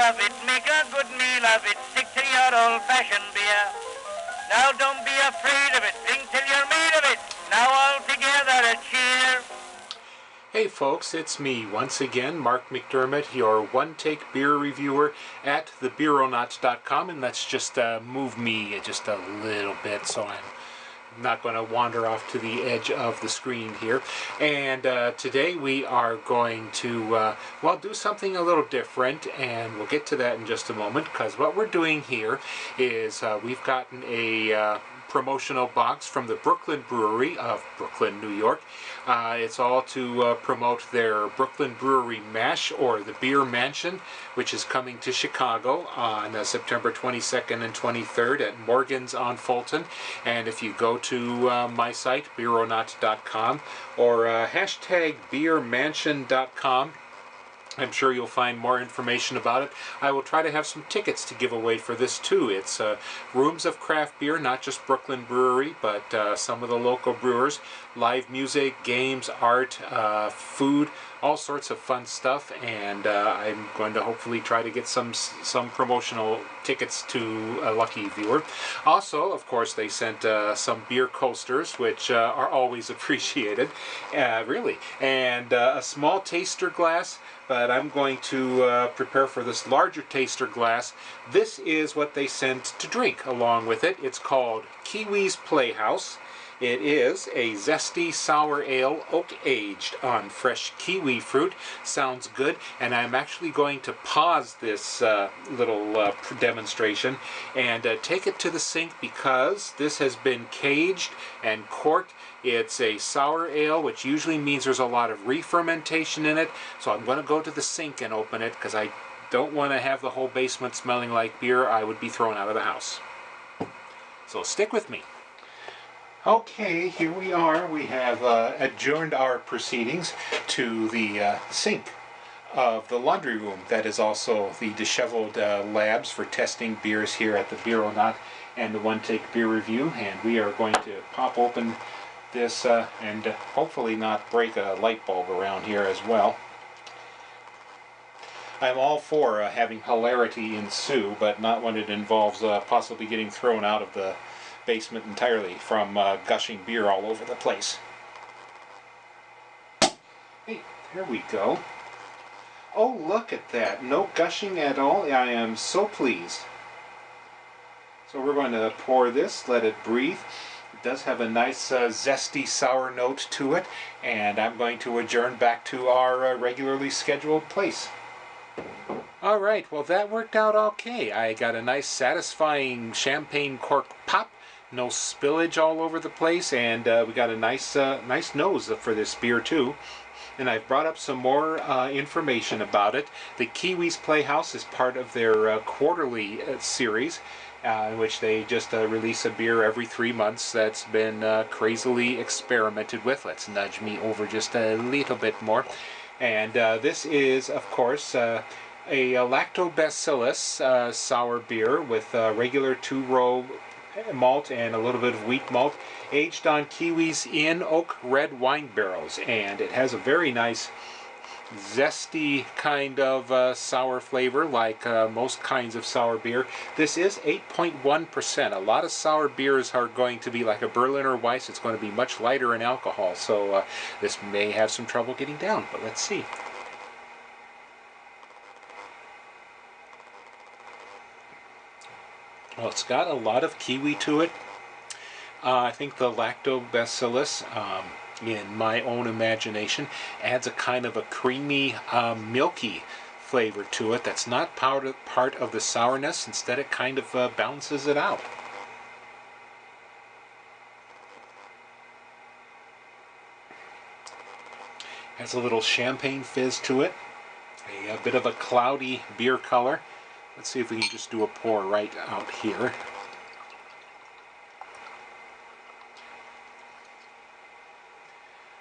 of it, make a good meal of it, stick to your old-fashioned beer. Now don't be afraid of it, drink till you're made of it. Now all together a cheer. Hey folks, it's me once again, Mark McDermott, your one-take beer reviewer at thebeeronauts.com, and let's just move me just a little bit so I'm not going to wander off to the edge of the screen here. And today we are going to, well, do something a little different, and we'll get to that in just a moment, because what we're doing here is we've gotten a promotional box from the Brooklyn Brewery of Brooklyn, New York. It's all to promote their Brooklyn Brewery Mash, or the Beer Mansion, which is coming to Chicago on September 22nd and 23rd at Morgan's on Fulton. And if you go to my site, beeronauts.com, or hashtag beermansion.com, I'm sure you'll find more information about it. I will try to have some tickets to give away for this too. It's rooms of craft beer, not just Brooklyn Brewery, but some of the local brewers, live music, games, art, food, all sorts of fun stuff, and I'm going to hopefully try to get some promotional tickets to a lucky viewer. Also, of course, they sent some beer coasters, which are always appreciated, really, and a small taster glass. But I'm going to prepare for this larger taster glass. This is what they sent to drink along with it. It's called Kiwi's Playhouse. It is a zesty sour ale, oak-aged on fresh kiwi fruit. Sounds good, and I'm actually going to pause this little demonstration and take it to the sink, because this has been caged and corked. It's a sour ale, which usually means there's a lot of re-fermentation in it, so I'm going to go to the sink and open it, because I don't want to have the whole basement smelling like beer. I would be thrown out of the house. So stick with me. Okay, here we are. We have adjourned our proceedings to the sink of the laundry room. That is also the disheveled labs for testing beers here at the Beeronaut and the One Take Beer Review. And we are going to pop open this and hopefully not break a light bulb around here as well. I'm all for having hilarity ensue, but not when it involves possibly getting thrown out of the basement entirely from gushing beer all over the place. Hey, there we go. Oh, look at that. No gushing at all. I am so pleased. So we're going to pour this, let it breathe. It does have a nice zesty sour note to it, and I'm going to adjourn back to our regularly scheduled place. Alright, well that worked out okay. I got a nice satisfying champagne cork pop, no spillage all over the place, and we got a nice nose for this beer too. And I've brought up some more information about it. The Kiwi's Playhouse is part of their quarterly series, in which they just release a beer every 3 months that's been crazily experimented with. Let's nudge me over just a little bit more. And this is, of course, a lactobacillus sour beer with regular 2-row malt and a little bit of wheat malt, aged on Kiwis in oak red wine barrels. And it has a very nice zesty kind of sour flavor, like most kinds of sour beer. This is 8.1%. A lot of sour beers are going to be like a Berliner Weiss. It's going to be much lighter in alcohol, so this may have some trouble getting down, but let's see. Well, it's got a lot of kiwi to it. I think the lactobacillus, in my own imagination, adds a kind of a creamy, milky flavor to it that's not part of the sourness. Instead, it kind of balances it out. Has a little champagne fizz to it, a bit of a cloudy beer color. Let's see if we can just do a pour right out here.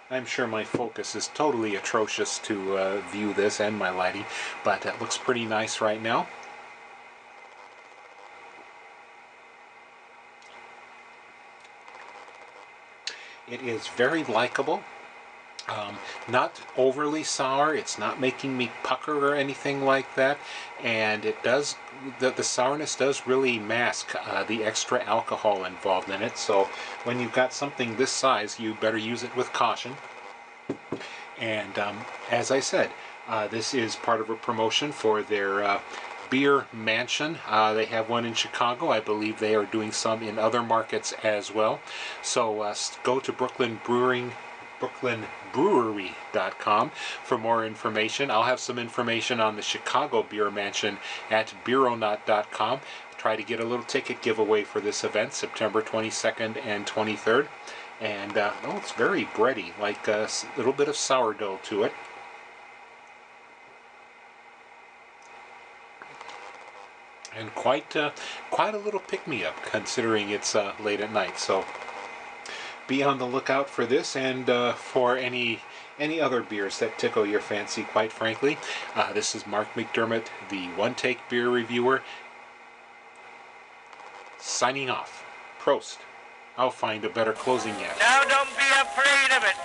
I'm sure my focus is totally atrocious to view this, and my lighting, but it looks pretty nice right now. It is very likable. Not overly sour. It's not making me pucker or anything like that. And it does, the sourness does really mask the extra alcohol involved in it. So when you've got something this size, you better use it with caution. And as I said, this is part of a promotion for their beer mansion. They have one in Chicago. I believe they are doing some in other markets as well. So go to brooklynbrewery.com for more information. I'll have some information on the Chicago Beer Mansion at beeronaut.com. Try to get a little ticket giveaway for this event, September 22nd and 23rd. And it's very bready, like a little bit of sourdough to it. And quite a little pick-me-up, considering it's late at night. So be on the lookout for this and for any other beers that tickle your fancy, quite frankly. This is Mark McDermott, the One Take Beer Reviewer, signing off. Prost. I'll find a better closing yet. Now don't be afraid of it.